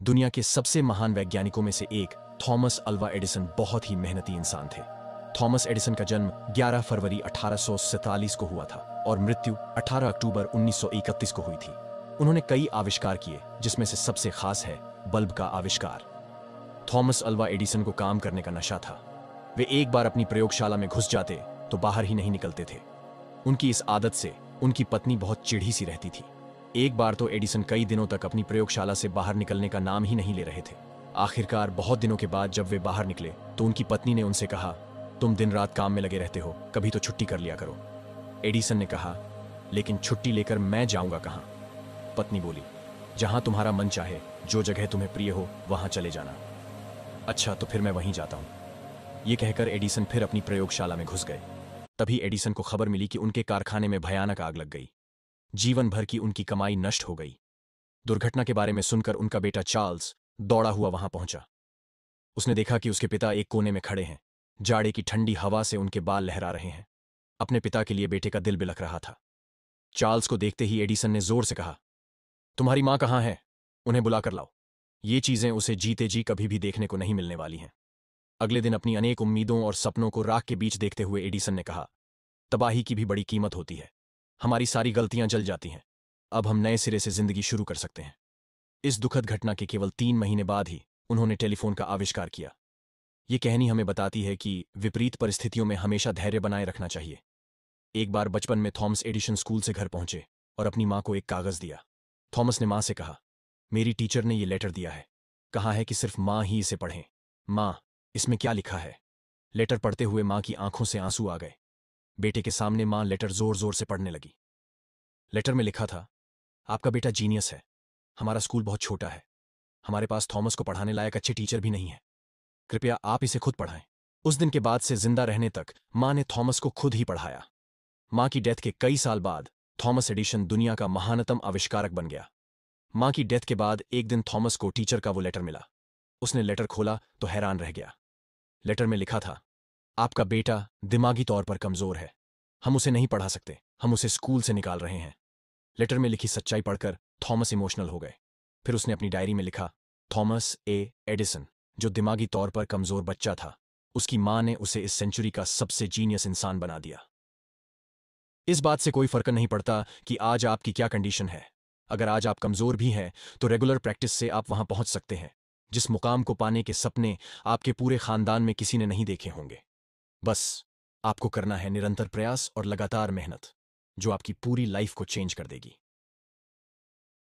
दुनिया के सबसे महान वैज्ञानिकों में से एक थॉमस अल्वा एडिसन बहुत ही मेहनती इंसान थे। थॉमस एडिसन का जन्म 11 फरवरी 1847 को हुआ था और मृत्यु 18 अक्टूबर 1931 को हुई थी। उन्होंने कई आविष्कार किए, जिसमें से सबसे खास है बल्ब का आविष्कार। थॉमस अल्वा एडिसन को काम करने का नशा था। वे एक बार अपनी प्रयोगशाला में घुस जाते तो बाहर ही नहीं निकलते थे। उनकी इस आदत से उनकी पत्नी बहुत चिढ़ी सी रहती थी। एक बार तो एडिसन कई दिनों तक अपनी प्रयोगशाला से बाहर निकलने का नाम ही नहीं ले रहे थे। आखिरकार बहुत दिनों के बाद जब वे बाहर निकले तो उनकी पत्नी ने उनसे कहा, तुम दिन रात काम में लगे रहते हो, कभी तो छुट्टी कर लिया करो। एडिसन ने कहा, लेकिन छुट्टी लेकर मैं जाऊंगा कहां? पत्नी बोली, जहां तुम्हारा मन चाहे, जो जगह तुम्हें प्रिय हो वहां चले जाना। अच्छा, तो फिर मैं वहीं जाता हूं। ये कहकर एडिसन फिर अपनी प्रयोगशाला में घुस गए। तभी एडिसन को खबर मिली कि उनके कारखाने में भयानक आग लग गई। जीवन भर की उनकी कमाई नष्ट हो गई। दुर्घटना के बारे में सुनकर उनका बेटा चार्ल्स दौड़ा हुआ वहां पहुंचा। उसने देखा कि उसके पिता एक कोने में खड़े हैं। जाड़े की ठंडी हवा से उनके बाल लहरा रहे हैं। अपने पिता के लिए बेटे का दिल बिलख रहा था। चार्ल्स को देखते ही एडिसन ने जोर से कहा, तुम्हारी मां कहां है? उन्हें बुलाकर लाओ। ये चीजें उसे जीते जी कभी भी देखने को नहीं मिलने वाली हैं। अगले दिन अपनी अनेक उम्मीदों और सपनों को राख के बीच देखते हुए एडिसन ने कहा, तबाही की भी बड़ी कीमत होती है। हमारी सारी गलतियां जल जाती हैं। अब हम नए सिरे से जिंदगी शुरू कर सकते हैं। इस दुखद घटना के केवल 3 महीने बाद ही उन्होंने टेलीफोन का आविष्कार किया। ये कहानी हमें बताती है कि विपरीत परिस्थितियों में हमेशा धैर्य बनाए रखना चाहिए। एक बार बचपन में थॉमस एडिसन स्कूल से घर पहुंचे और अपनी मां को एक कागज दिया। थॉमस ने मां से कहा, मेरी टीचर ने यह लेटर दिया है। कहा है कि सिर्फ मां ही इसे पढ़ें। मां, इसमें क्या लिखा है? लेटर पढ़ते हुए मां की आंखों से आंसू आ गए। बेटे के सामने मां लेटर जोर जोर से पढ़ने लगी। लेटर में लिखा था, आपका बेटा जीनियस है। हमारा स्कूल बहुत छोटा है। हमारे पास थॉमस को पढ़ाने लायक अच्छे टीचर भी नहीं है। कृपया आप इसे खुद पढ़ाएं। उस दिन के बाद से जिंदा रहने तक मां ने थॉमस को खुद ही पढ़ाया। मां की डेथ के कई साल बाद थॉमस एडिसन दुनिया का महानतम आविष्कारक बन गया। मां की डेथ के बाद एक दिन थॉमस को टीचर का वो लेटर मिला। उसने लेटर खोला तो हैरान रह गया। लेटर में लिखा था, आपका बेटा दिमागी तौर पर कमजोर है। हम उसे नहीं पढ़ा सकते। हम उसे स्कूल से निकाल रहे हैं। लेटर में लिखी सच्चाई पढ़कर थॉमस इमोशनल हो गए। फिर उसने अपनी डायरी में लिखा, थॉमस ए एडिसन, जो दिमागी तौर पर कमजोर बच्चा था, उसकी मां ने उसे इस सेंचुरी का सबसे जीनियस इंसान बना दिया। इस बात से कोई फर्क नहीं पड़ता कि आज आपकी क्या कंडीशन है। अगर आज आप कमजोर भी हैं तो रेगुलर प्रैक्टिस से आप वहां पहुंच सकते हैं जिस मुकाम को पाने के सपने आपके पूरे खानदान में किसी ने नहीं देखे होंगे। बस आपको करना है निरंतर प्रयास और लगातार मेहनत, जो आपकी पूरी लाइफ को चेंज कर देगी।